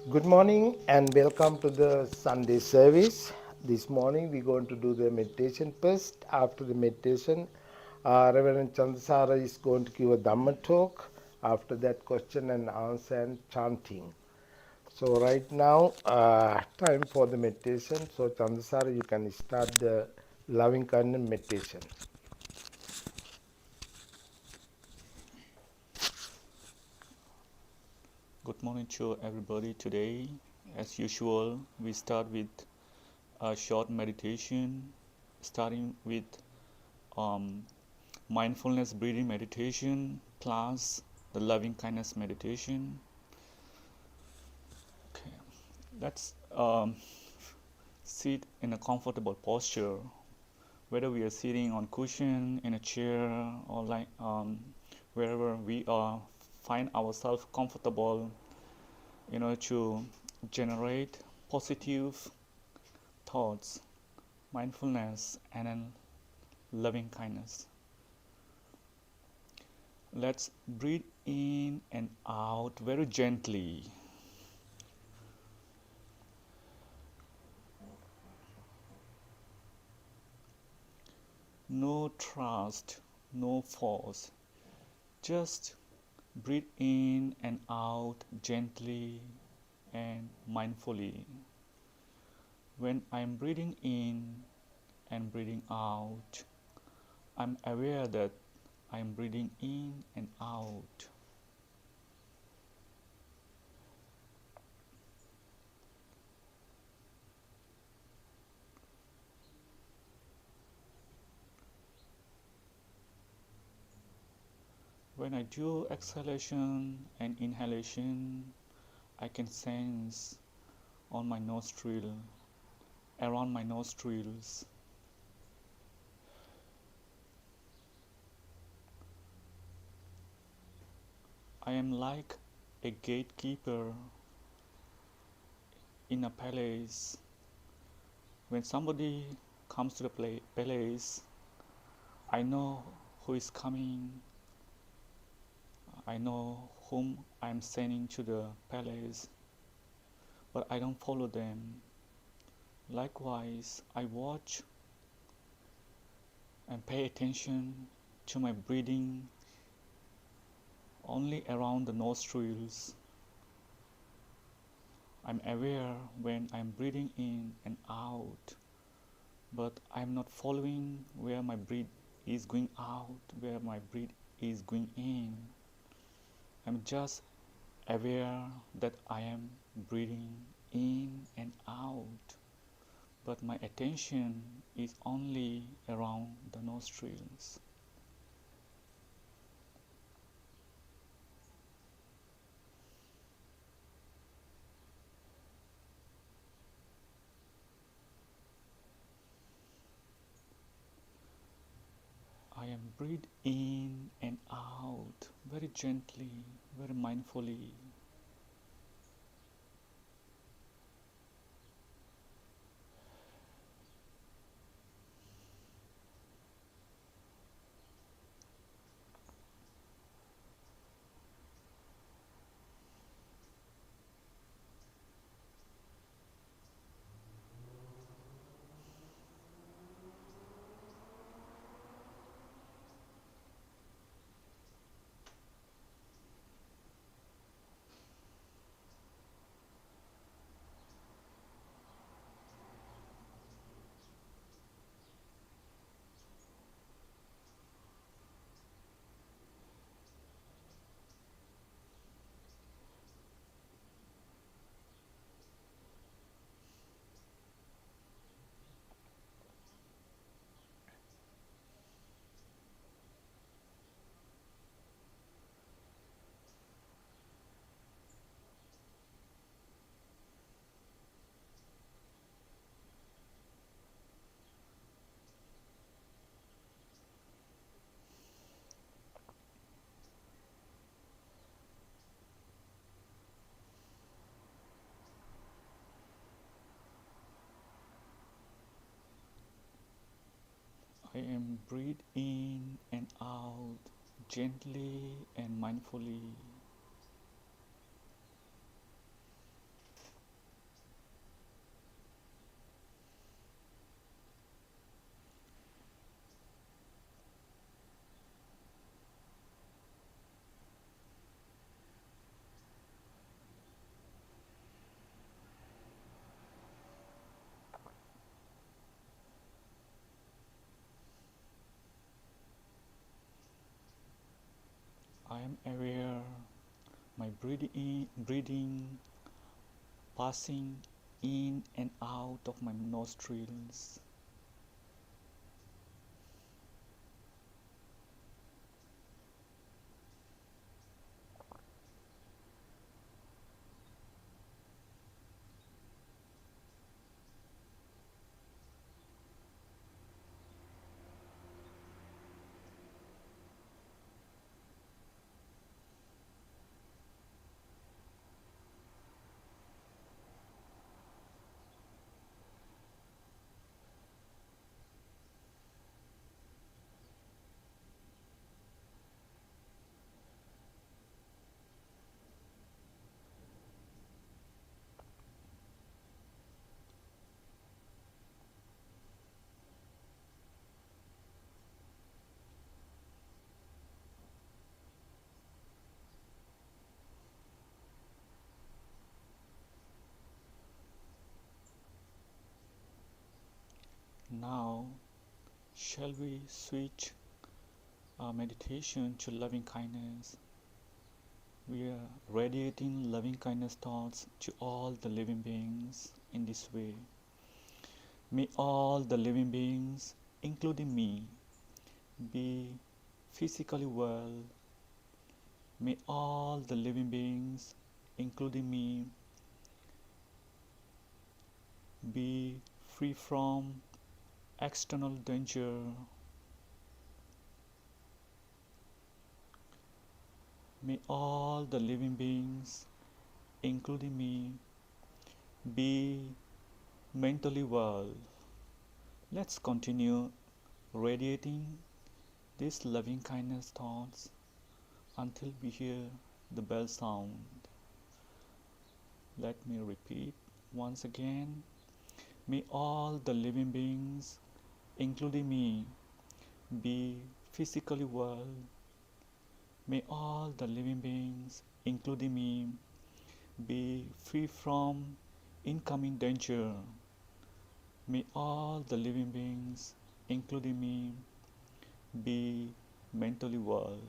Good morning and welcome to the Sunday service. This morning we're going to do the meditation first. After the meditation, Reverend Chandasara is going to give a Dhamma talk. After that, question and answer and chanting. So right now, time for the meditation. So Chandasara, you can start the loving kindness meditation. Good morning to everybody. Today, as usual, we start with a short meditation, starting with mindfulness breathing meditation plus the loving kindness meditation. Okay, let's sit in a comfortable posture, whether we are sitting on cushion, in a chair, or like wherever we are, find ourselves comfortable in order to generate positive thoughts, mindfulness, and then loving kindness. Let's breathe in and out very gently. No thrust, no force. Just breathe in and out gently and mindfully. When I'm breathing in and breathing out, I'm aware that I'm breathing in and out. When I do exhalation and inhalation, I can sense on my nostril, around my nostrils. I am like a gatekeeper in a palace. When somebody comes to the palace, I know who is coming. I know whom I'm sending to the palace, but I don't follow them. Likewise, I watch and pay attention to my breathing only around the nostrils. I'm aware when I'm breathing in and out, but I'm not following where my breath is going out, where my breath is going in. I'm just aware that I am breathing in and out, but my attention is only around the nostrils. I am breathe in and out very gently, very mindfully. I am breathe in and out gently and mindfully. I am aware my breathing passing in and out of my nostrils. Now, shall we switch our meditation to loving kindness? We are radiating loving kindness thoughts to all the living beings in this way. May all the living beings, including me, be physically well. May all the living beings, including me, be free from external danger. May all the living beings, including me, be mentally well. Let's continue radiating these loving kindness thoughts until we hear the bell sound. Let me repeat once again. May all the living beings, including me, be physically well. May all the living beings, including me, be free from incoming danger. May all the living beings, including me, be mentally well.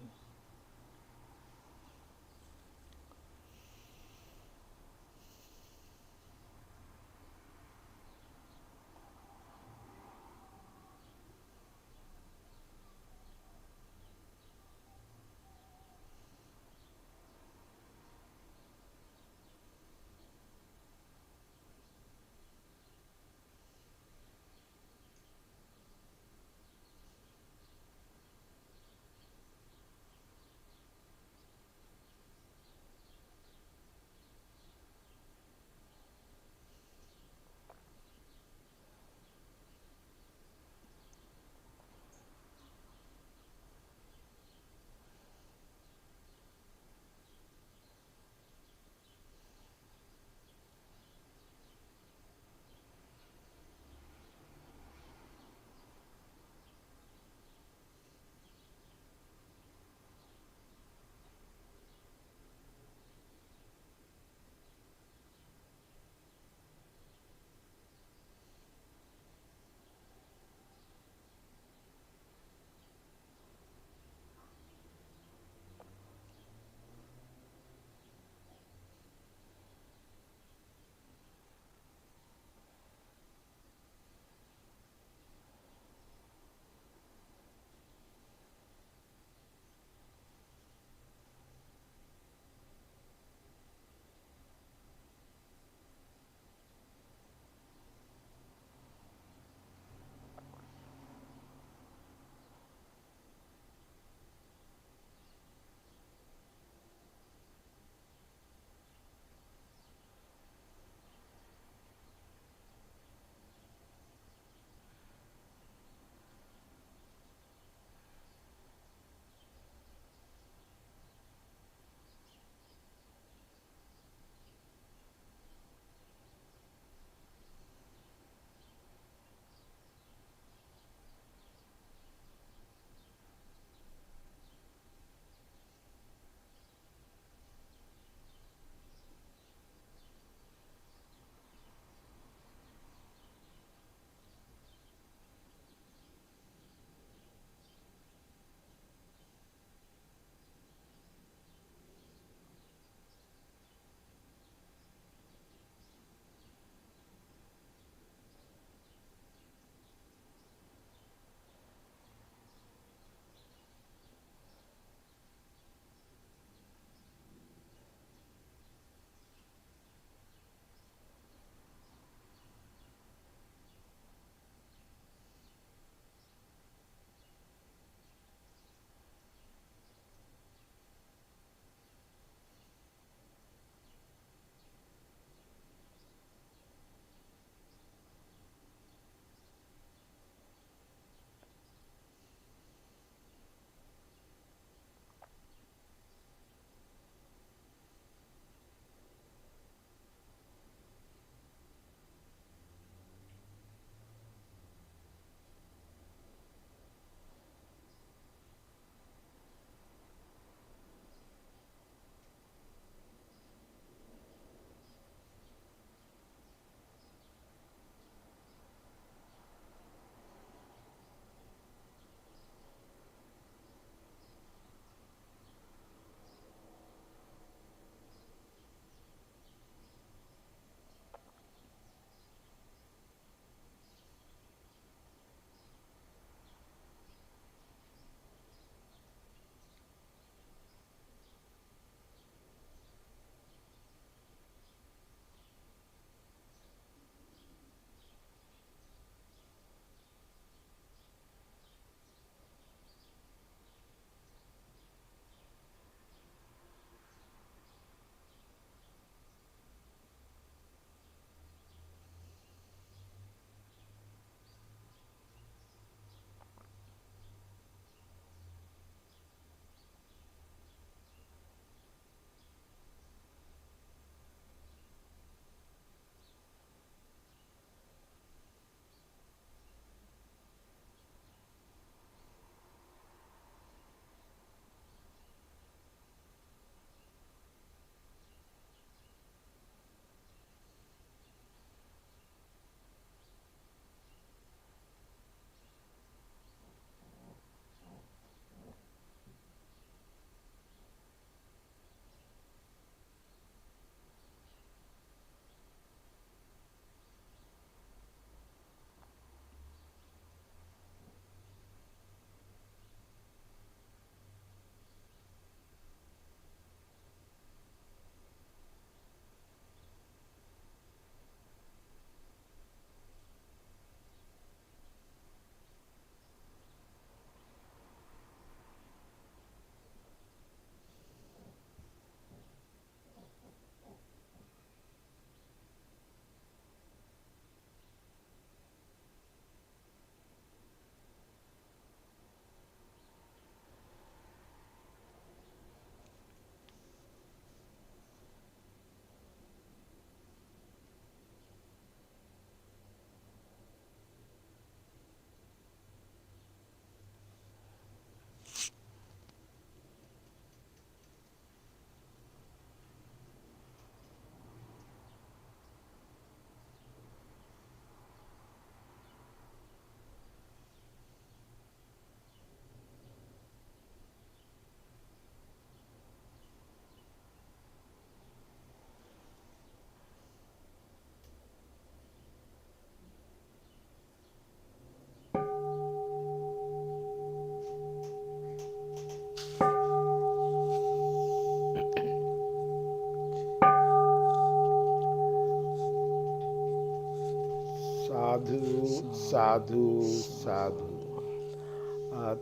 Sadhu, sadhu.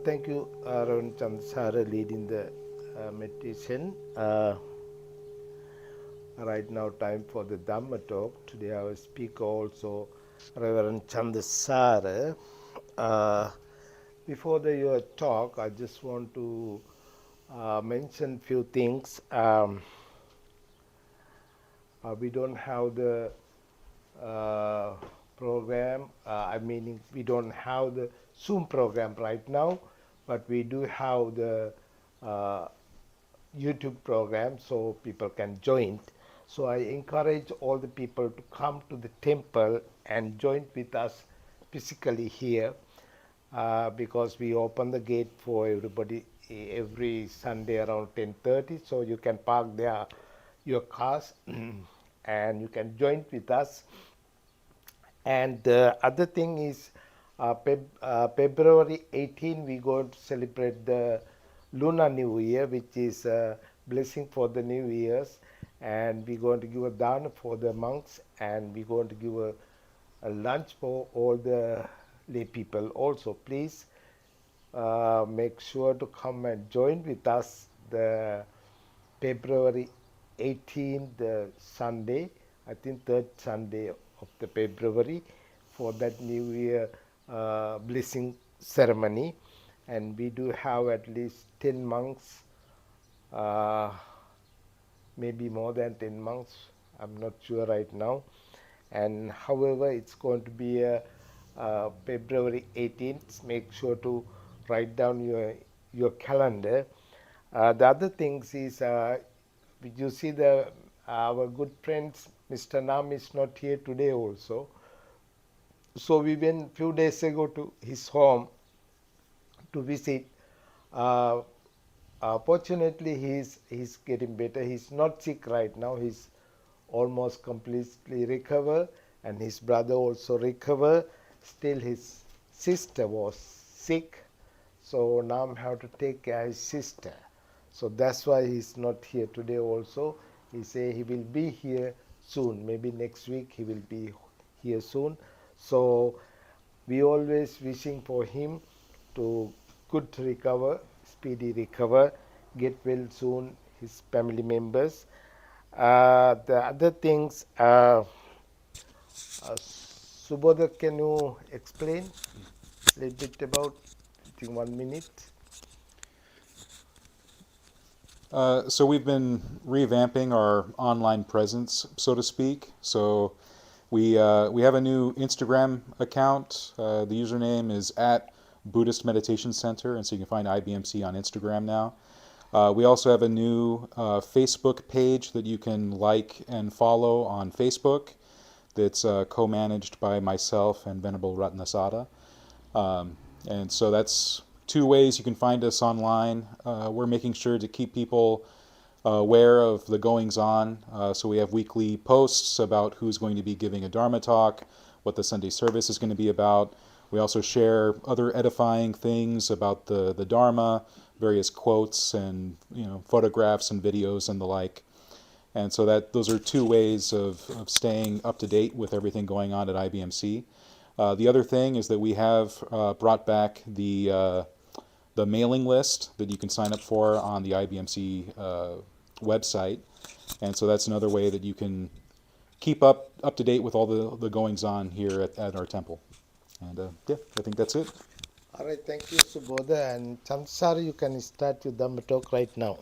Thank you, Reverend Chandasara, leading the meditation. Right now, time for the Dhamma talk. Today, our speaker also, Reverend Chandasara. Before your talk, I just want to mention few things. We don't have the program. I mean, we don't have the Zoom program right now, but we do have the uh, YouTube program, so people can join. So I encourage all the people to come to the temple and join with us physically here, because we open the gate for everybody every Sunday around 10:30. So you can park there your cars and you can join with us. And the other thing is, February 18, we're going to celebrate the Lunar New Year, which is a blessing for the New Year's. And we're going to give a dana for the monks, and we're going to give a lunch for all the lay people. Also, please make sure to come and join with us the February 18th, the Sunday, I think third Sunday of the February, for that New Year blessing ceremony. And we do have at least 10 monks, uh, maybe more than 10 monks, I'm not sure right now. And however, it's going to be February 18th. Make sure to write down your calendar. The other things is, you see the our good friends Mr. Nam is not here today also. So we went few days ago to his home to visit. Uh, Fortunately, he's getting better. He's not sick right now. He's almost completely recovered, and his brother also recovered. Still, his sister was sick, so now I have to take care of his sister. So that's why he's not here today also. He say he will be here soon. Maybe next week he will be here soon. So we always wishing for him to good recover, speedy recover, get well soon, his family members. The other things, Subodha, can you explain a little bit about, I think 1 minute? So we've been revamping our online presence, so to speak. So we have a new Instagram account. The username is at Buddhist Meditation Center, and so you can find IBMC on Instagram now. We also have a new Facebook page that you can like and follow on Facebook. That's co-managed by myself and Venerable Ratnasada. And so that's two ways you can find us online. We're making sure to keep people aware of the goings on. So we have weekly posts about who's going to be giving a Dharma talk, what the Sunday service is going to be about. We also share other edifying things about the Dharma, various quotes and photographs and videos and the like. And so those are two ways of staying up to date with everything going on at IBMC. The other thing is that we have brought back the mailing list that you can sign up for on the IBMC website, and so that's another way that you can keep up to date with all the goings on here at our temple. And I think that's it. All right, thank you, Subodha. And Chandasara, you can start your Dhamma talk right now.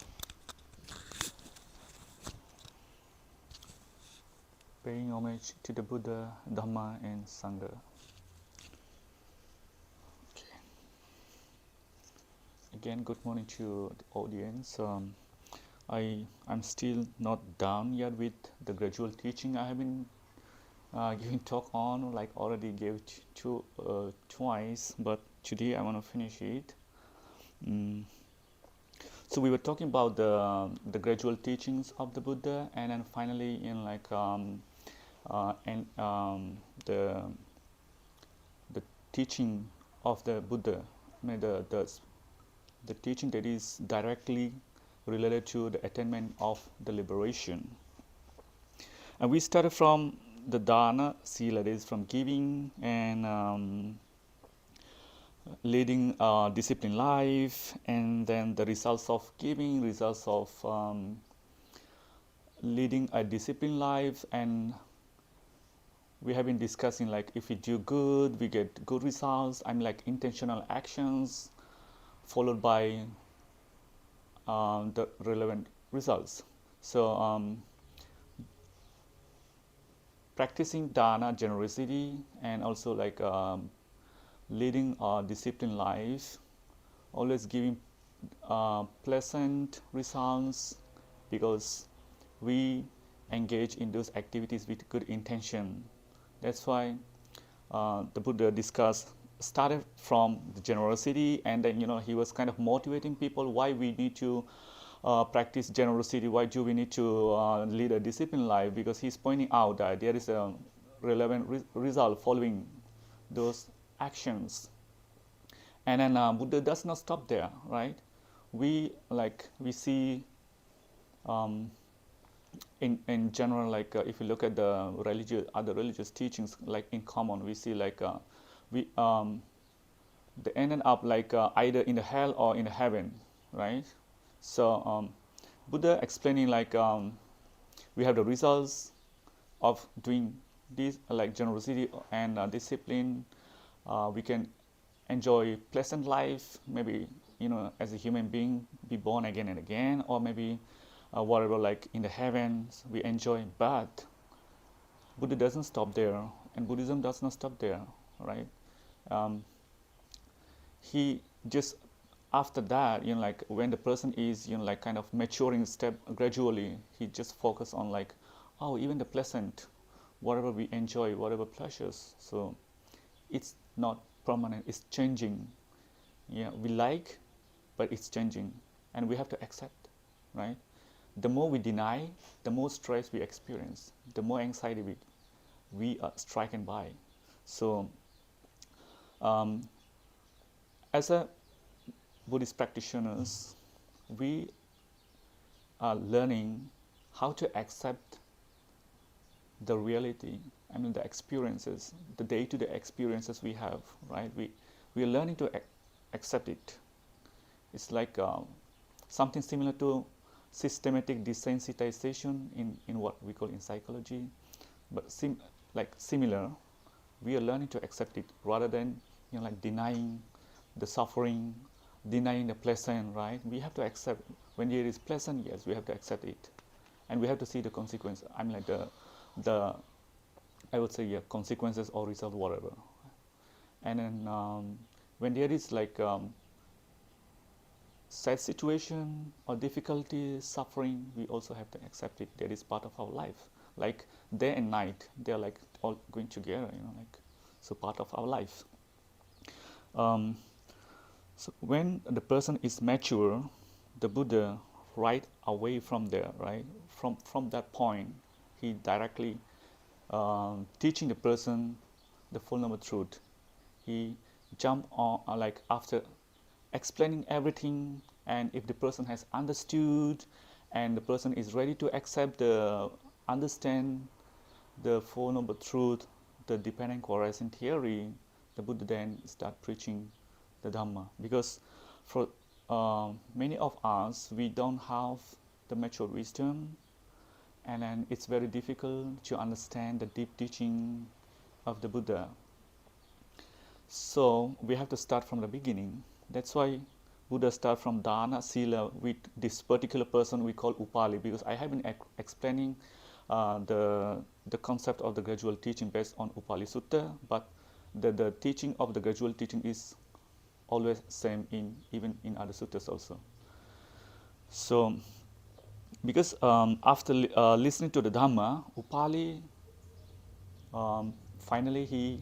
Paying homage to the Buddha, Dhamma, and Sangha. Okay. Again, good morning to the audience. I'm still not done yet with the gradual teaching I have been giving talk on, like already gave twice, but today I want to finish it. So we were talking about the gradual teachings of the Buddha, and then finally in like the teaching of the Buddha, I mean the teaching that is directly related to the attainment of the liberation. And we started from the dana, sila, that is from giving and leading a disciplined life, and then the results of giving, results of leading a disciplined life. And we have been discussing like if we do good, we get good results. I'm like intentional actions followed by the relevant results. So practicing dana, generosity, and also like leading a disciplined life, always giving pleasant results, because we engage in those activities with good intention. That's why the Buddha started from the generosity, and then he was kind of motivating people why we need to practice generosity, why do we need to lead a disciplined life, because he's pointing out that there is a relevant result following those actions. And then Buddha does not stop there, right? We see in general, like if you look at the other religious teachings, like in common, we see like we they ended up like either in the hell or in the heaven, right? So Buddha explaining like we have the results of doing this, like generosity and discipline. We can enjoy pleasant life, maybe as a human being, be born again and again, or maybe whatever, like in the heavens we enjoy. But Buddha doesn't stop there, and Buddhism does not stop there, right? He just after that, like when the person is like kind of maturing step gradually, he just focus on like, oh, even the pleasant, whatever we enjoy, whatever pleasures, so it's not permanent, it's changing. Yeah, we like, but it's changing, and we have to accept, right? The more we deny, the more stress we experience, the more anxiety we are stricken by. So as a Buddhist practitioners, we are learning how to accept the reality, I mean the experiences, the day-to-day experiences we have, right? We are learning to accept it. It's like something similar to systematic desensitization in what we call in psychology, but similar. We are learning to accept it rather than like denying the suffering, denying the pleasant, right? We have to accept when there is pleasant, yes, we have to accept it, and we have to see the consequence. I mean like the I would say, yeah, consequences or result, whatever. And then when there is like sad situation or difficulty, suffering, we also have to accept it. That is part of our life. Like day and night, they're like all going together, like so part of our life. So when the person is mature, the Buddha right away from there, right, from that point, he directly teaching the person the full noble truth. He jump on like after explaining everything, and if the person has understood and the person is ready to accept understand the Four Noble Truth, the dependent correlation theory, the Buddha then start preaching the Dhamma. Because for many of us, we don't have the mature wisdom, and then it's very difficult to understand the deep teaching of the Buddha. So we have to start from the beginning. That's why Buddha start from dana, sila with this particular person we call Upali, because I have been explaining the concept of the gradual teaching based on Upali Sutta, but the teaching of the gradual teaching is always same even in other suttas also. So because after listening to the Dhamma, Upali finally he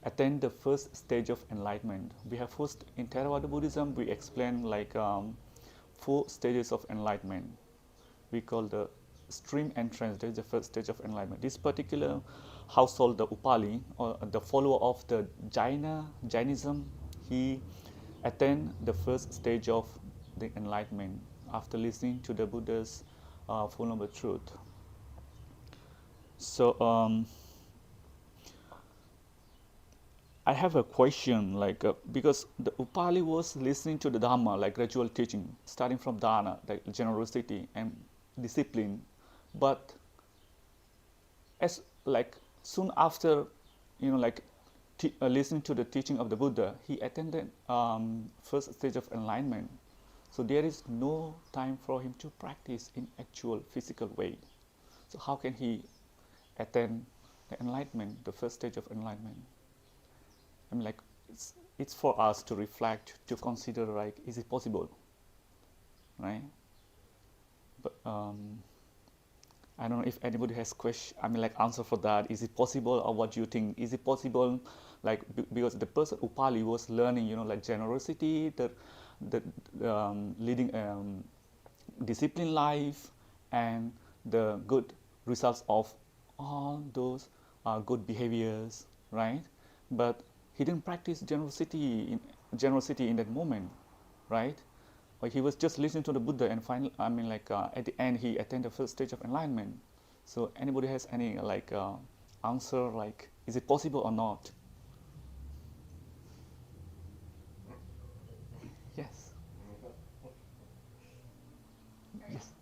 attained the first stage of enlightenment. We have first in Theravada Buddhism we explain like 4 stages of enlightenment. We call the stream entrance. That is the first stage of enlightenment. This particular household, the Upali, or the follower of the Jainism, he attained the first stage of the enlightenment after listening to the Buddha's Full Noble Truth. So I have a question, like because the Upali was listening to the Dhamma, like gradual teaching, starting from dana, like generosity and discipline, but as like soon after, like listening to the teaching of the Buddha, he attended first stage of enlightenment. So there is no time for him to practice in actual physical way. So how can he attain the enlightenment, the first stage of enlightenment? I mean, like it's for us to reflect, to consider, like, is it possible, right? But I don't know if anybody has question. I mean, like answer for that. Is it possible, or what do you think? Is it possible, like because the person Upali was learning, like generosity, the leading disciplined life, and the good results of all those good behaviors, right? But he didn't practice generosity in that moment, right? Or he was just listening to the Buddha, and finally, I mean, like at the end, he attained the first stage of enlightenment. So, anybody has any like answer, like, is it possible or not? Yes. Yes.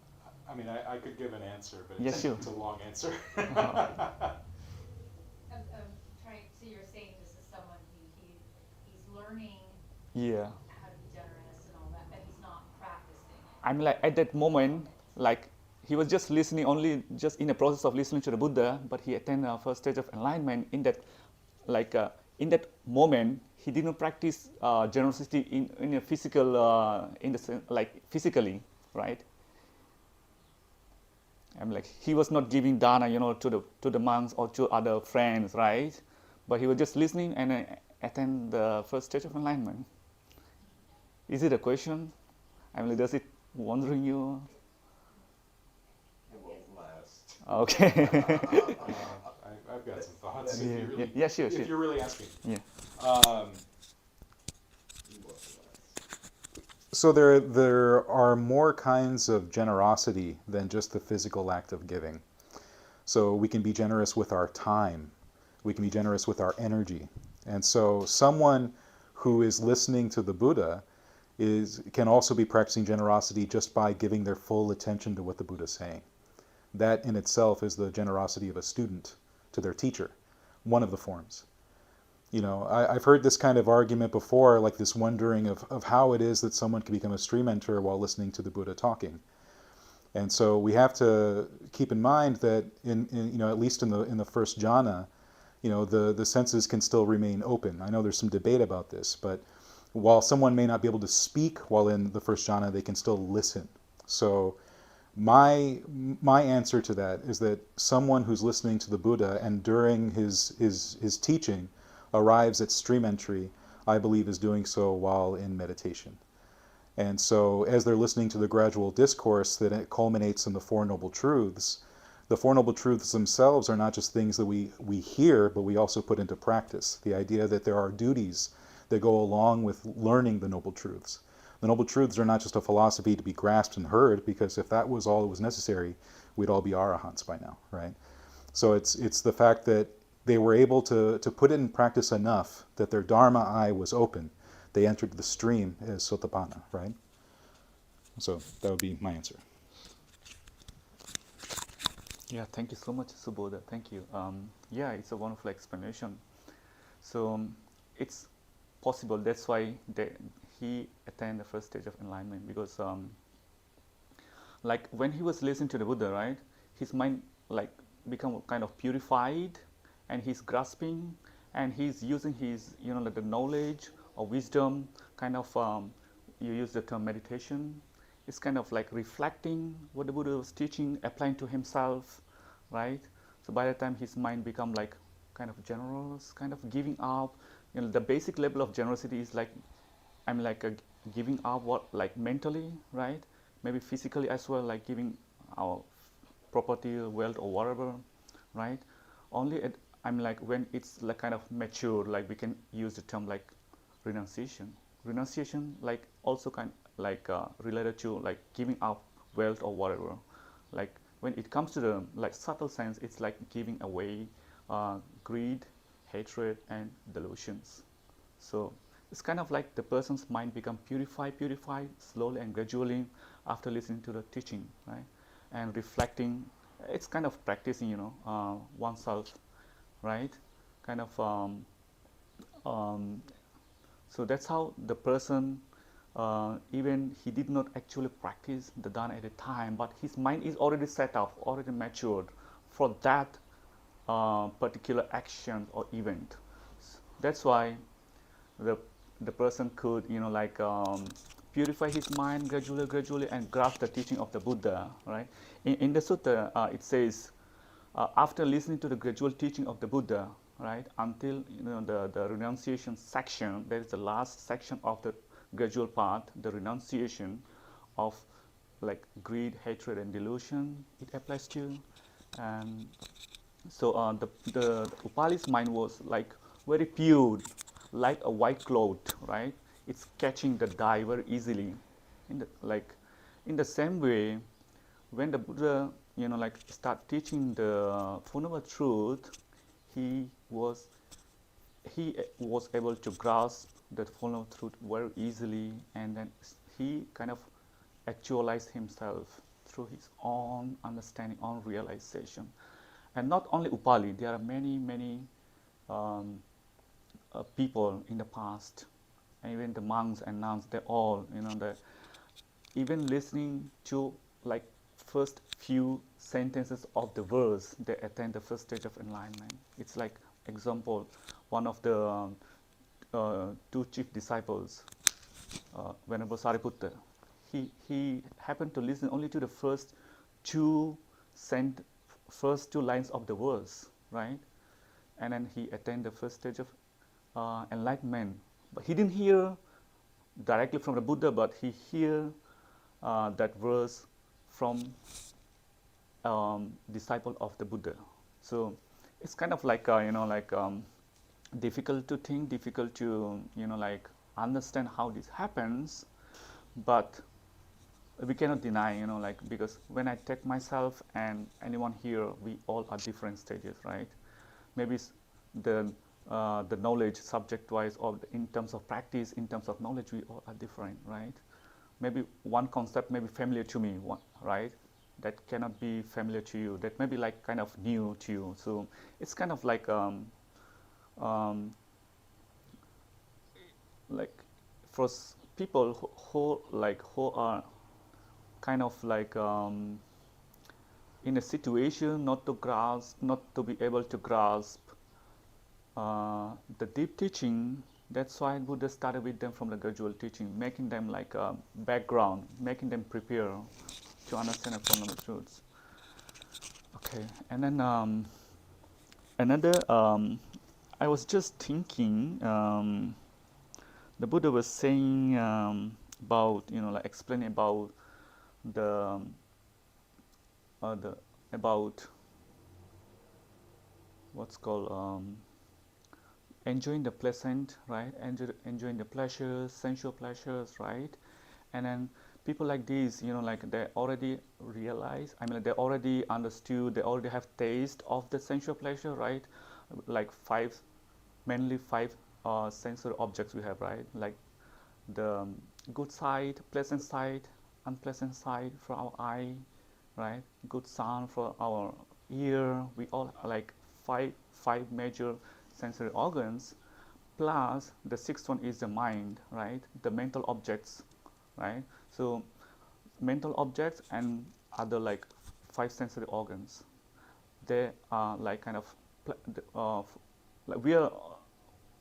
I mean, I could give an answer, but Yeah, sure. it's a long answer. I'm trying. So you're saying this is someone he's learning Yeah. how to be generous and all that, but he's not practicing it. I mean, like at that moment, like he was just listening, only just in the process of listening to the Buddha, but he attained the first stage of enlightenment. In that moment, he didn't practice generosity in a physical, in the like physically, right? I mean, like he was not giving dana, to the monks or to other friends, right? But he was just listening and attend the first stage of enlightenment. Is it a question? I mean, does it wondering you? It won't last. Okay. I've got some thoughts. Yeah, If you really, yeah, sure, if sure. you're really asking. Yeah. It won't last. So there are more kinds of generosity than just the physical act of giving. So we can be generous with our time. We can be generous with our energy. And so someone who is listening to the Buddha can also be practicing generosity just by giving their full attention to what the Buddha is saying. That in itself is the generosity of a student to their teacher, one of the forms. I've heard this kind of argument before, like this wondering of how it is that someone can become a stream enter while listening to the Buddha talking. And so we have to keep in mind that in at least in the first jhana, the senses can still remain open. I know there's some debate about this, but while someone may not be able to speak while in the first jhana, they can still listen. So my answer to that is that someone who's listening to the Buddha and during his teaching arrives at stream entry, I believe is doing so while in meditation. And so as they're listening to the gradual discourse, that it culminates in the Four Noble Truths. The Four Noble Truths themselves are not just things that we hear, but we also put into practice. The idea that there are duties that go along with learning the Noble Truths. The Noble Truths are not just a philosophy to be grasped and heard, because if that was all that was necessary, we'd all be arahants by now, right? So it's the fact that they were able to put it in practice enough that their Dharma eye was open. They entered the stream as Sotapanna, right? So that would be my answer. Yeah, thank you so much, Subodha. Thank you. Yeah, it's a wonderful explanation. So it's possible. That's why he attained the first stage of enlightenment, because like when he was listening to the Buddha, right, his mind like become kind of purified, and he's grasping, and he's using his like the knowledge or wisdom, kind of you use the term meditation. It's kind of like reflecting what the Buddha was teaching, applying to himself, right? So by the time his mind become like kind of generous, kind of giving up, the basic level of generosity is like I'm like giving up what, like mentally, right? Maybe physically as well, like giving our property, wealth, or whatever, right? Only I'm like when it's like kind of mature, like we can use the term like renunciation. Renunciation like also kind like related to like giving up wealth or whatever. Like when it comes to the like subtle sense, it's like giving away greed, hatred, and delusions. So it's kind of like the person's mind become purified slowly and gradually after listening to the teaching, right? And reflecting. It's kind of practicing, oneself, right? Kind of. Um, so that's how the person, even he did not actually practice the dana at the time, but his mind is already set up, already matured for that particular action or event. That's why the the person could, purify his mind gradually and grasp the teaching of the Buddha, right? In the sutta, it says, after listening to the gradual teaching of the Buddha, right, until the renunciation section, that is the last section of the gradual path, the renunciation of like greed, hatred, and delusion, it applies to. And so the Upali's mind was like very pure, like a white cloth, right? It's catching the dye very easily. In the same way, when the Buddha, start teaching the fundamental truth, he was able to grasp that fundamental truth very easily, and then he kind of actualized himself through his own understanding, own realization. And not only Upali, there are many um, people in the past, and even the monks and nuns, they all, even listening to like first few sentences of the verse, they attain the first stage of enlightenment. It's like example, one of the two chief disciples, Venerable Sariputta, he happened to listen only to the first two lines of the verse, right? And then he attained the first stage of enlightenment. But he didn't hear directly from the Buddha, but he hear that verse from disciple of the Buddha. So it's kind of like difficult to think, difficult to understand how this happens, but we cannot deny, because when I take myself and anyone here, we all are different stages, right? Maybe the knowledge subject wise, or in terms of practice, in terms of knowledge, we all are different, right? Maybe one concept may be familiar to me, right? That cannot be familiar to you. That may be like kind of new to you. So it's kind of like um, for people who are kind of like in a situation not to be able to grasp the deep teaching. That's why Buddha started with them from the gradual teaching, making them like a background, making them prepare to understand the fundamental truths. Okay, and then another, I was just thinking, the Buddha was saying about, explaining about the about what's called enjoying the pleasant, right? Enjoying the pleasures, sensual pleasures, right? And then people like these, they already realize, they already understood, they already have taste of the sensual pleasure, right? Like mainly five sensory objects we have, right? Like the good side, pleasant side, unpleasant side for our eye, right? Good sound for our ear. We all like five major sensory organs, plus the sixth one is the mind, right? The mental objects, right? So mental objects and other like five sensory organs, they are like kind of like we are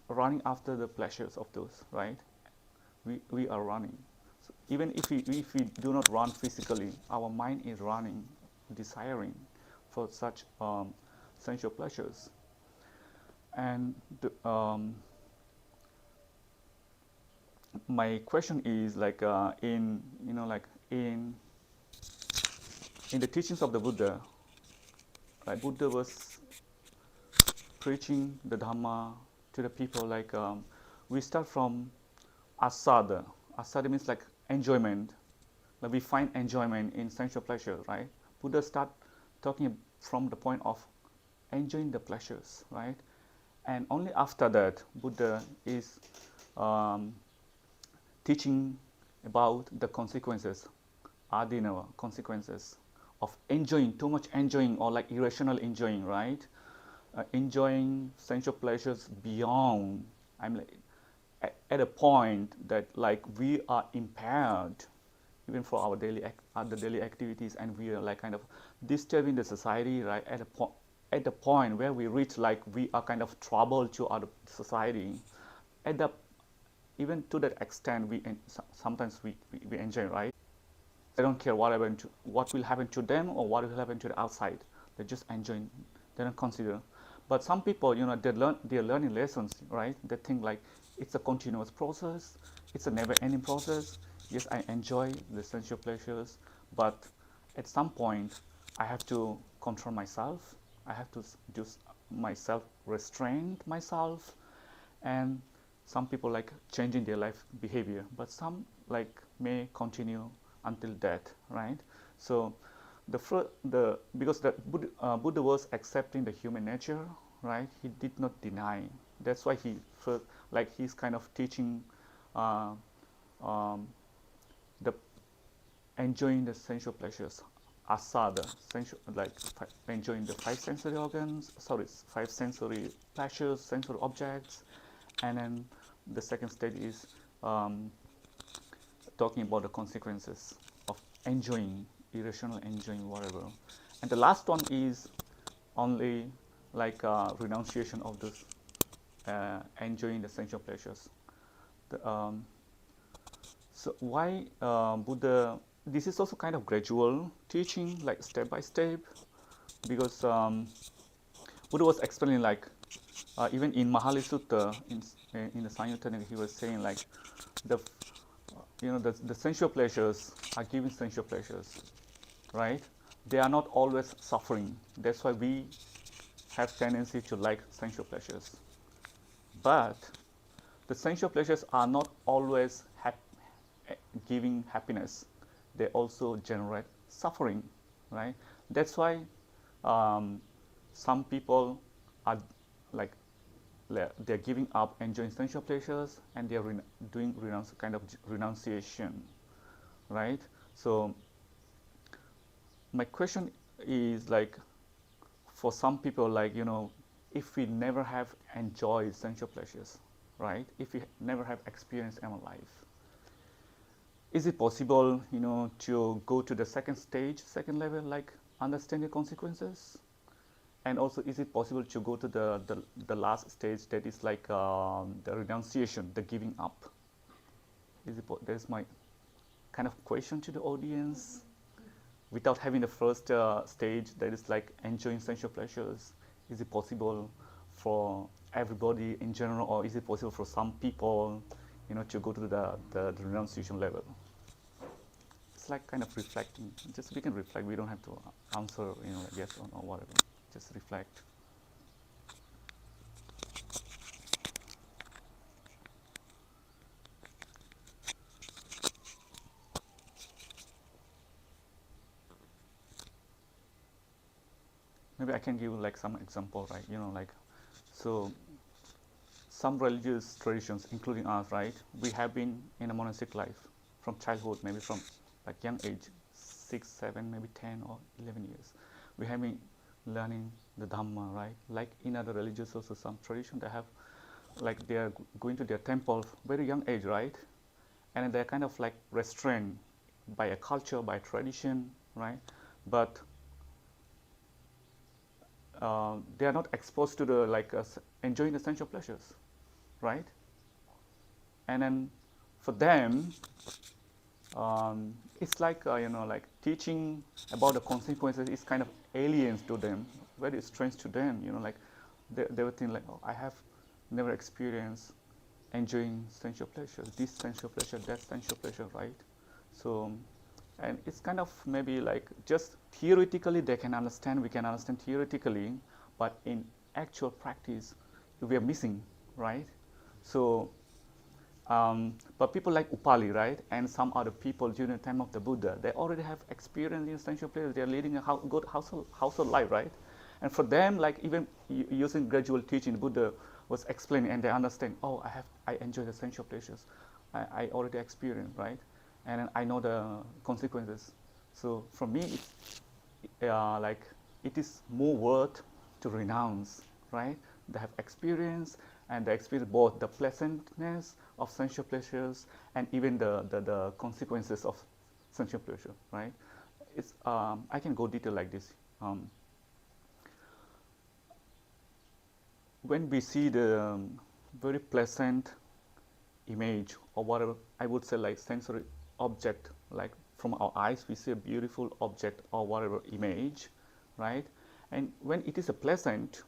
running after the pleasures of those, right? We are running. So even if we do not run physically, our mind is running, desiring for such sensual pleasures. And my question is like in the teachings of the Buddha, like Buddha was preaching the Dhamma to the people, like we start from asada. Asada means like enjoyment. Like we find enjoyment in sensual pleasure, right? Buddha start talking from the point of enjoying the pleasures, right? And only after that, Buddha is um, teaching about the consequences, adina consequences of enjoying, too much enjoying, or like irrational enjoying, right? Enjoying sensual pleasures beyond, I'm like, at a point that like we are impaired even for our other daily activities, and we are like kind of disturbing the society, right? At the point where we reach like we are kind of trouble to other society, at the even to that extent sometimes we enjoy, right? They don't care what will happen to them or what will happen to the outside. They just enjoy. They don't consider. But some people, they're learning lessons, right? They think like it's a continuous process. It's a never-ending process. Yes, I enjoy the sensual pleasures, but at some point, I have to control myself. I have to do myself, restrain myself, and some people like changing their life behavior, but some like may continue until death, right? So the because the Buddha was accepting the human nature, right? He did not deny. That's why he first, like he's kind of teaching uh, um, the enjoying the sensual pleasures, asada, sensual, like enjoying the five sensory organs, sorry, five sensory pleasures, sensory objects, and then the second stage is um, talking about the consequences of enjoying, irrational enjoying, whatever. And the last one is only like renunciation of this enjoying the sensual pleasures. The, so why Buddha? This is also kind of gradual teaching, like step by step, because Buddha was explaining like even in Mahali Sutta in the Samyutta Nikaya, he was saying like the the sensual pleasures are giving sensual pleasures, right? They are not always suffering. That's why we have tendency to like sensual pleasures. But the sensual pleasures are not always giving happiness. They also generate suffering, right? That's why some people are like they're giving up enjoying sensual pleasures, and they're doing kind of renunciation, right? So my question is like, for some people, like if we never have enjoyed sensual pleasures, right? If we never have experienced in our life, is it possible to go to the second stage, second level, like understanding consequences? And also, is it possible to go to the last stage, that is like the renunciation, the giving up? There's my kind of question to the audience. Without having the first stage, that is like enjoying sensual pleasures, is it possible for everybody in general, or is it possible for some people, to go to the renunciation level? It's like kind of reflecting. Just we can reflect. We don't have to answer, like yes or no, whatever. Just reflect. Maybe I can give like some example, right? Like, so some religious traditions, including us, right? We have been in a monastic life from childhood, maybe from like young age, 6, 7, maybe 10 or 11 years. We have been learning the Dhamma, right? Like in other religions also, some tradition they have, like they are going to their temple very young age, right? And they're kind of like restrained by a culture, by tradition, right? But they are not exposed to the like enjoying essential pleasures, right? And then for them, it's like like teaching about the consequences is kind of aliens to them, very strange to them. Like they would think like, oh, I have never experienced enjoying sensual pleasures, this sensual pleasure, that sensual pleasure, right? So, and it's kind of maybe like just theoretically they can understand, we can understand theoretically, but in actual practice we are missing, right? So but people like Upali, right, and some other people during the time of the Buddha, they already have experience in essential pleasures. They are leading a good household life, right? And for them, like even using gradual teaching, Buddha was explaining, and they understand. Oh, I enjoy the sensual pleasures. I already experienced, right? And then I know the consequences. So for me, it's like it is more worth to renounce, right? They have experience, and they experience both the pleasantness of sensual pleasures and even the consequences of sensual pleasure, right? It's I can go detail like this. When we see the very pleasant image or whatever, I would say like sensory object, like from our eyes we see a beautiful object or whatever image, right? And when it is a pleasant,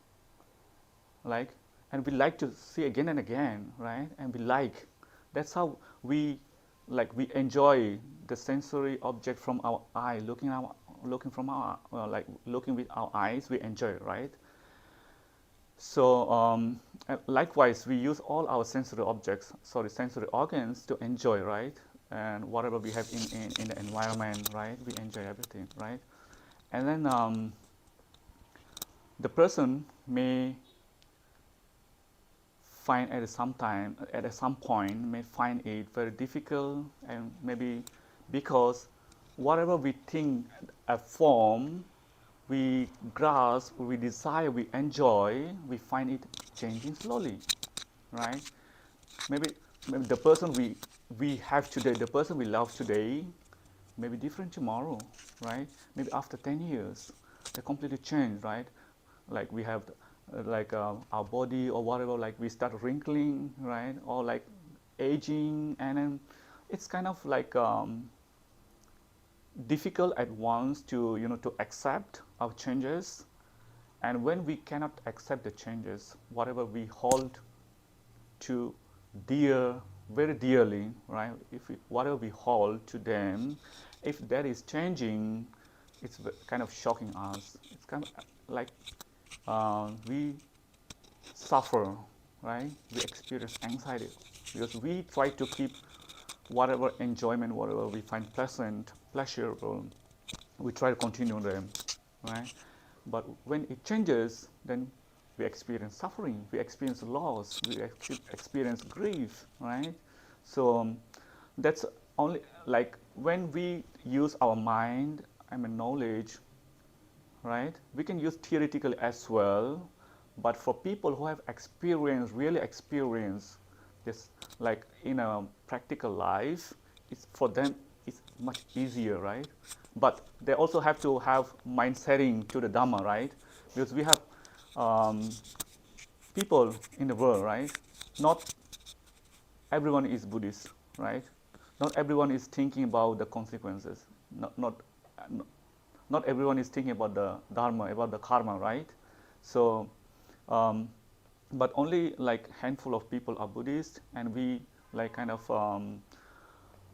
like, and we like to see again and again, right? And we like, that's how we like we enjoy the sensory object from our eye, looking from our like looking with our eyes, we enjoy, right? So likewise, we use all our sensory objects, sensory organs to enjoy, right? And whatever we have in the environment, right? We enjoy everything, right? And then the person may find at some point may find it very difficult, and maybe because whatever we think a form, we grasp, we desire, we enjoy, we find it changing slowly, right? Maybe the person we have today, the person we love today, may be different tomorrow, right? Maybe after 10 years, they completely change, right? Like we have our body or whatever, like we start wrinkling, right? Or like aging, and then it's kind of like difficult at once to to accept our changes. And when we cannot accept the changes, whatever we hold to dear, very dearly, right? Whatever we hold to them, if that is changing, it's kind of shocking us. It's kind of like we suffer, right? We experience anxiety because we try to keep whatever enjoyment, whatever we find pleasurable, we try to continue them, right? But when it changes, then we experience suffering, we experience loss, we experience grief, right? So that's only like when we use our mind, knowledge, right? We can use theoretically as well, but for people who have experience, really experience this, like in a practical life, it's for them it's much easier, right? But they also have to have mind setting to the Dhamma, right? Because we have people in the world, right? Not everyone is Buddhist, right? Not everyone is thinking about the consequences. Not everyone is thinking about the Dharma, about the karma, right? So, but only like handful of people are Buddhist, and we like kind of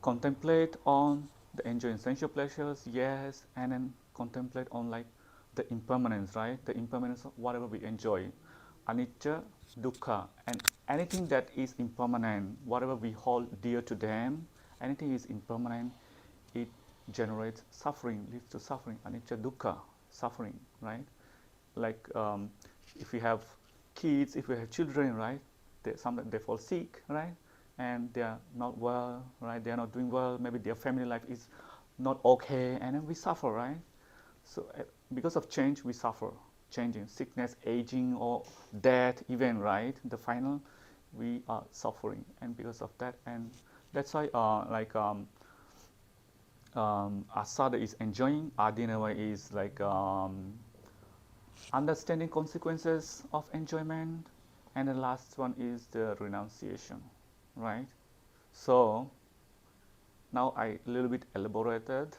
contemplate on the enjoying sensual pleasures, yes, and then contemplate on like the impermanence, right? The impermanence of whatever we enjoy, anicca, dukkha, and anything that is impermanent, whatever we hold dear to them, anything is impermanent, it generates suffering, leads to suffering, anicca, dukkha, suffering, right? Like if we have kids, if we have children, right? Sometimes they fall sick, right? And they are not well, right? They are not doing well. Maybe their family life is not okay, and then we suffer, right? So because of change, we suffer. Changing, sickness, aging, or death, even, right? The final, we are suffering, and because of that, and that's why asada is enjoying, adinava is like understanding consequences of enjoyment, and the last one is the renunciation, right? So now I a little bit elaborated.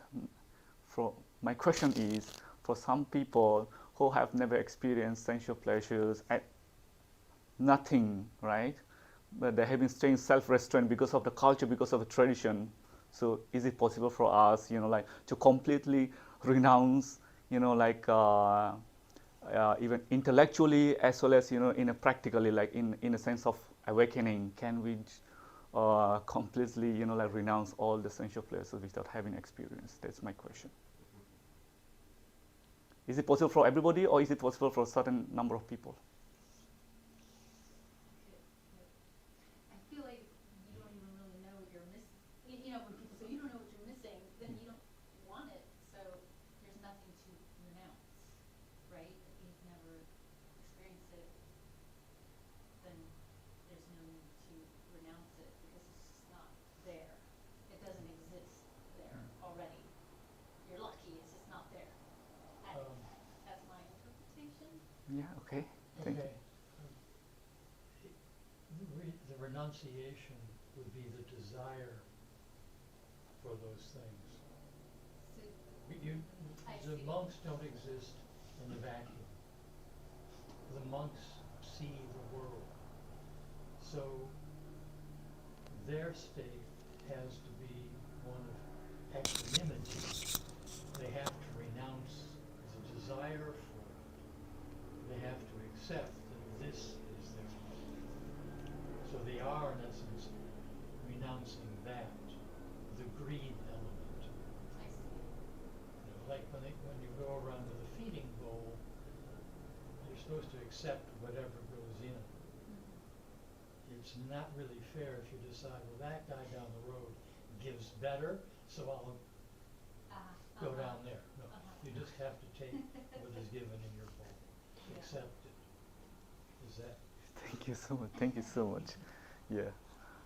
For my question is, for some people who have never experienced sensual pleasures at nothing, right? But they have been staying self-restrained because of the culture, because of the tradition. So is it possible for us, like to completely renounce, even intellectually as well as in a practically, like in a sense of awakening, can we completely like renounce all the sensual pleasures without having experience? That's my question. Is it possible for everybody, or is it possible for a certain number of people? Yeah, okay. Thank you. Okay. The renunciation would be the desire for those things. So, I The see. monks don't exist in a vacuum. The monks see the world. So their state has to be one of equanimity. They have to renounce the desire for it. They have to accept that this is their life. So they are, in essence, renouncing that, the greed element. I see. Like when you go around to the feeding bowl, you're supposed to accept whatever goes in. It's not really fair if you decide, well, that guy down the road gives better, so I'll go down there. No, you just have to take what is given in your bowl. Yeah. Accept it. Is that? Thank you so much. Thank you so much. Yeah.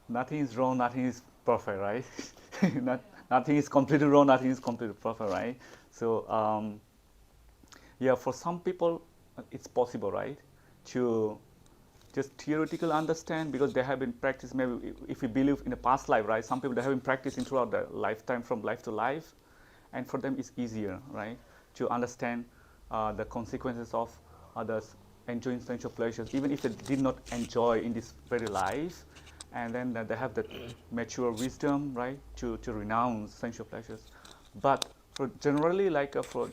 Nothing is wrong, nothing is perfect, right? Nothing is completely wrong, nothing is completely perfect, right? So, yeah, for some people, it's possible, right? To just theoretical understand because they have been practiced, maybe if we believe in a past life, right? Some people, they have been practicing throughout their lifetime from life to life. And for them, it's easier, right? To understand the consequences of others enjoying sensual pleasures, even if they did not enjoy in this very life. And then they have the mature wisdom, right, to renounce sensual pleasures. But for generally, for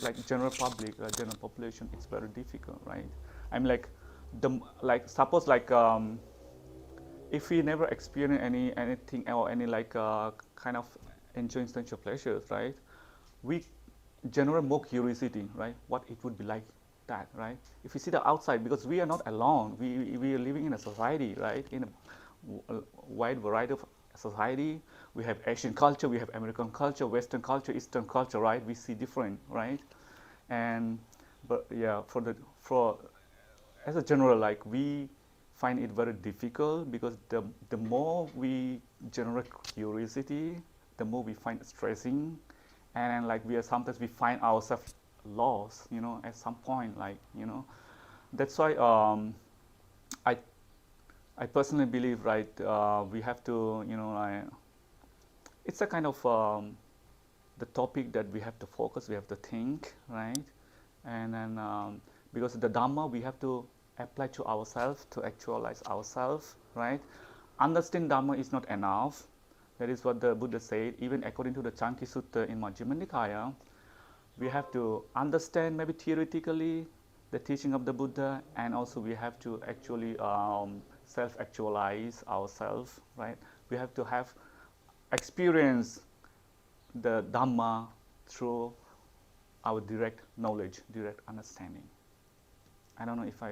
like general public, general population, it's very difficult, right? I mean, suppose if we never experience anything or any kind of enjoying sensual pleasures, right? We generate more curiosity, right? What it would be like that, right? If we see the outside, because we are not alone, we are living in a society, right? In a wide variety of society. We have Asian culture, we have American culture, Western culture, Eastern culture, right? We see different, right? And but yeah, for as a general, like we find it very difficult because the more we generate curiosity, the more we find stressing, and like we are sometimes we find ourselves lost, at some point, that's why I I personally believe, right, we have to, it's a kind of the topic that we have to focus, we have to think, right, and then because the Dhamma we have to apply to ourselves to actualize ourselves, right. Understand Dhamma is not enough. That is what the Buddha said. Even according to the Chanki Sutta in Majjhima Nikaya, we have to understand maybe theoretically the teaching of the Buddha, and also we have to actually self-actualize ourselves, right? We have to have experience the Dhamma through our direct knowledge, direct understanding. I don't know if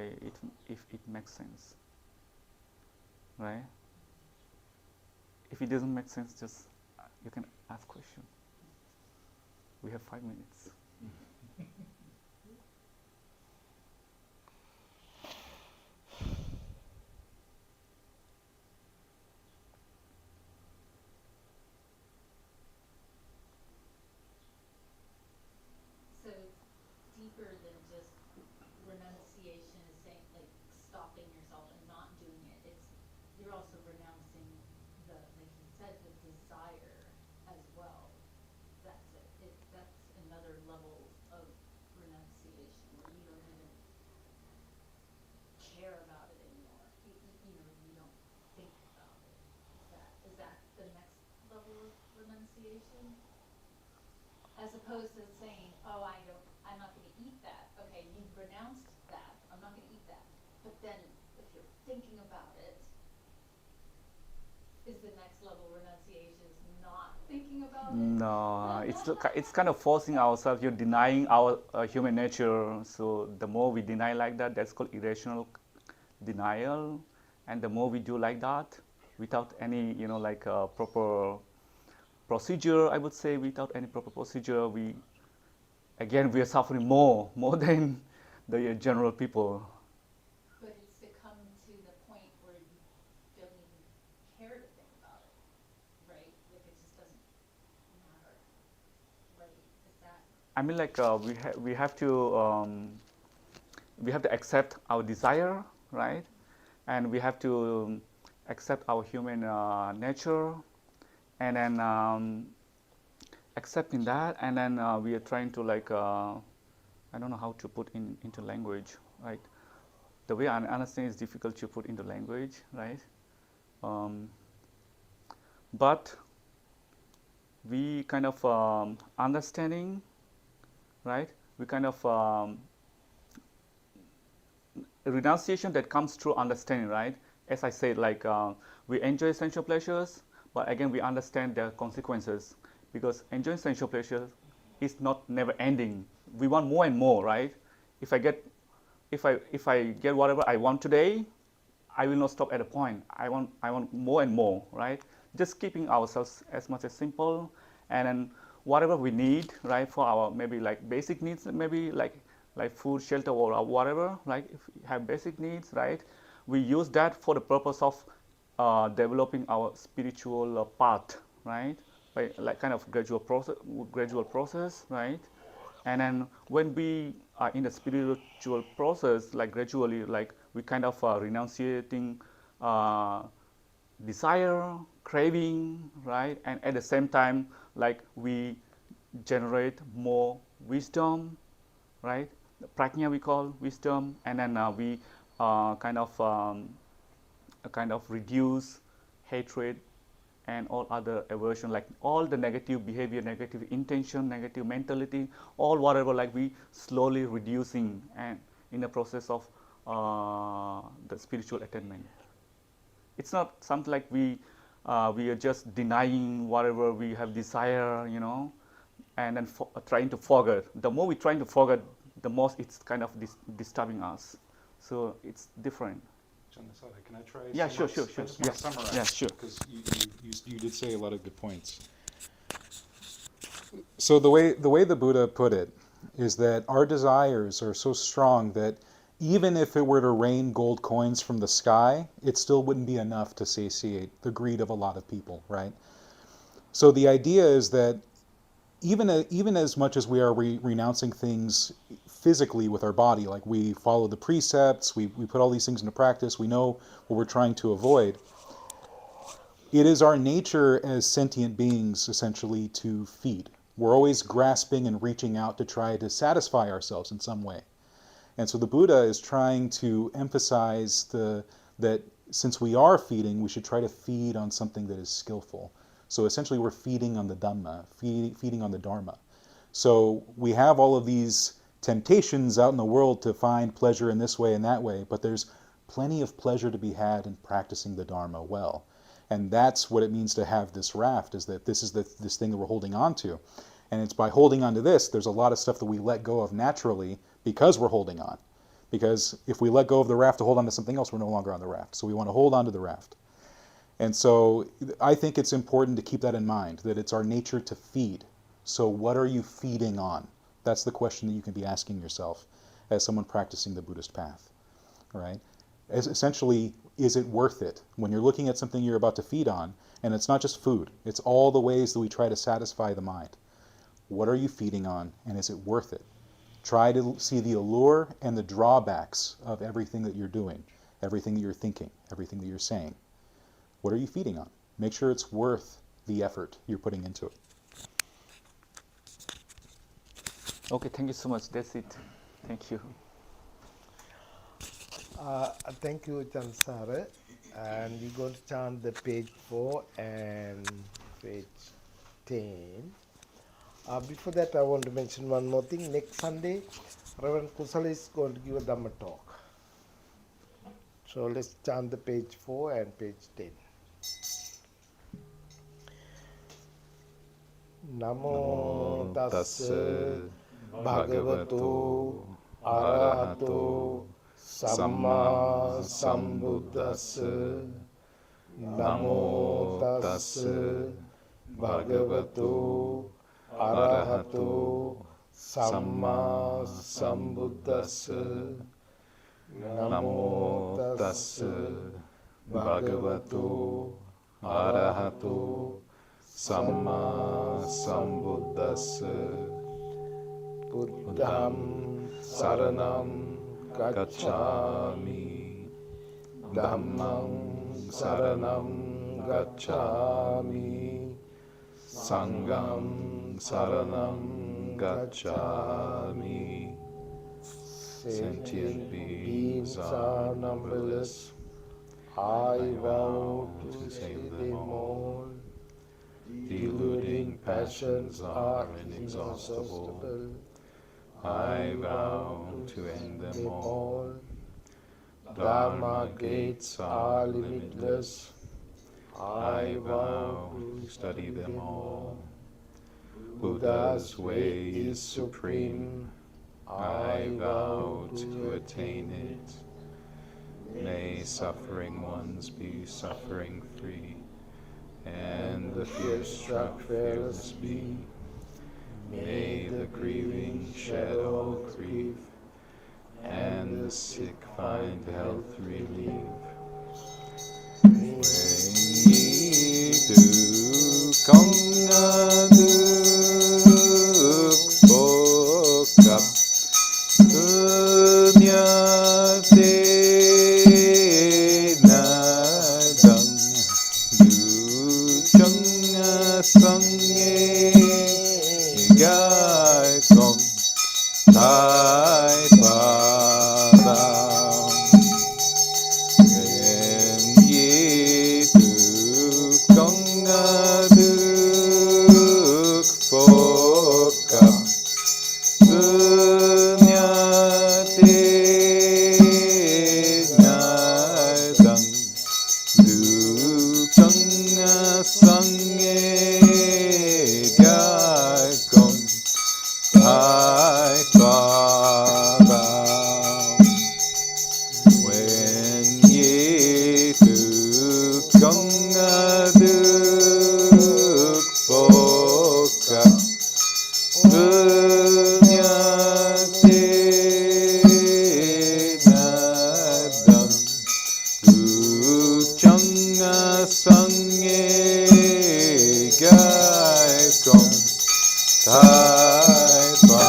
it makes sense, right? If it doesn't make sense, just you can ask question. We have 5 minutes. So it's deeper than just renunciation is saying like stopping yourself and not doing it. You're also renouncing like you said, the desire as well. That's another level of renunciation where you don't even care about it anymore. You don't think about it. Is that the next level of renunciation? As opposed to saying, oh, I'm not going to eat that. Okay, you've renounced that. I'm not going to eat that. But then if you're thinking about it, is the next level renunciation not thinking about it? No, it's kind of forcing ourselves. You're denying our human nature. So the more we deny like that, that's called irrational denial. And the more we do like that, without any, proper procedure, I would say, without any proper procedure, we are suffering more than the general people. But it's to come to the point where you don't even care to think about it, right? Like it just doesn't matter, right? Is that? I mean, we have to we have to accept our desire, right? And we have to accept our human nature, and then accepting that, and then we are trying to like I don't know how to put into language, right? The way I understand is difficult to put into language, right? But we kind of understanding, right? We kind of renunciation that comes through understanding, right? As I said, like we enjoy sensual pleasures, but again we understand their consequences, because enjoying sensual pleasures is not never ending. We want more and more, right? If I get whatever I want today, I will not stop at a point. I want more and more, right? Just keeping ourselves as much as simple, and then whatever we need, right, for our maybe like basic needs, maybe like food, shelter, or whatever. Like if we have basic needs, right, we use that for the purpose of developing our spiritual path, right? By like kind of gradual process, right? And then when we are in the spiritual process, like gradually, like we kind of renunciating desire, craving, right? And at the same time, like we generate more wisdom, right? The prajna we call wisdom, and then we kind of reduce hatred and all other aversion, like all the negative behavior, negative intention, negative mentality, all whatever, like we slowly reducing, and in the process of the spiritual attainment. It's not something like we are just denying whatever we have desire, you know, and then trying to forget. The more we're trying to forget, the most it's kind of disturbing us. So it's different. Chandasara, can I try? Yeah, sure. I just want to Yeah. summarize. Yeah, sure. Because you did say a lot of good points. So the way the Buddha put it is that our desires are so strong that even if it were to rain gold coins from the sky, it still wouldn't be enough to satiate the greed of a lot of people, right? So the idea is that even as much as we are renouncing things physically with our body, like we follow the precepts, we put all these things into practice, we know what we're trying to avoid, it is our nature as sentient beings essentially to feed. We're always grasping and reaching out to try to satisfy ourselves in some way. And so the Buddha is trying to emphasize that since we are feeding, we should try to feed on something that is skillful. So essentially we're feeding on the Dhamma, feeding on the Dharma. So we have all of these temptations out in the world to find pleasure in this way and that way, but there's plenty of pleasure to be had in practicing the Dharma well. And that's what it means to have this raft, is that this is this thing that we're holding on to. And it's by holding on to this, there's a lot of stuff that we let go of naturally because we're holding on. Because if we let go of the raft to hold on to something else, we're no longer on the raft. So we want to hold on to the raft. And so I think it's important to keep that in mind, that it's our nature to feed. So what are you feeding on? That's the question that you can be asking yourself as someone practicing the Buddhist path, right? As essentially, is it worth it? When you're looking at something you're about to feed on, and it's not just food, it's all the ways that we try to satisfy the mind. What are you feeding on, and is it worth it? Try to see the allure and the drawbacks of everything that you're doing, everything that you're thinking, everything that you're saying. What are you feeding on? Make sure it's worth the effort you're putting into it. Okay, thank you so much. That's it. Thank you. Thank you, Chandasara. And we're going to chant the page 4 and page 10. Before that, I want to mention one more thing. Next Sunday, Reverend Kusala is going to give a Dhamma talk. So let's chant the page 4 and page 10. Namo tassa bhagavato arahato samma sambuddhassa. Namo tassa bhagavato arahato samma sambuddhassa. Namo tassa bhagavato arahato samma sambuddhassa. Buddham saranam gacchami. Dhammang saranam gacchami. Sangham saranam gacchami. Sentient beings are numberless. I vow to save them all. Deluding passions are inexhaustible. I vow to end them all. Dharma gates are limitless. I vow to study them all. Buddha's way is supreme. I vow to attain it. May suffering ones be suffering free, and the fear-struck fearless be. May the grieving shed all grief, and the sick find health relief. When ye do konga duk bokap dunya te nadang du changa sangye gai kong tai pa when ye do konga duk bokap dunya te nadang du changa sangye gai kong tai pa when ye do konga duk bokap dunya te nadang du changa sangye gai kong tai pa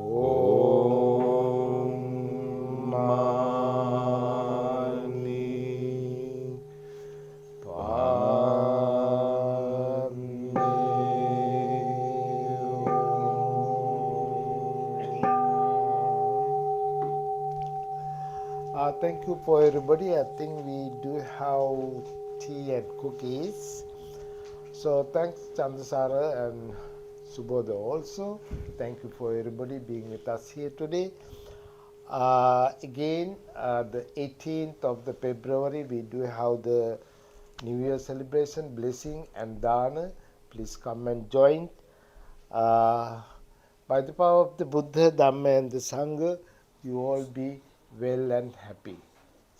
Om Mani Thank you for everybody. I think we do have tea and cookies. So thanks Chandasara and Subodha also. Thank you for everybody being with us here today. Again, the 18th of the February, we do have the New Year celebration, blessing and dana. Please come and join. By the power of the Buddha, Dhamma and the Sangha, you all be well and happy.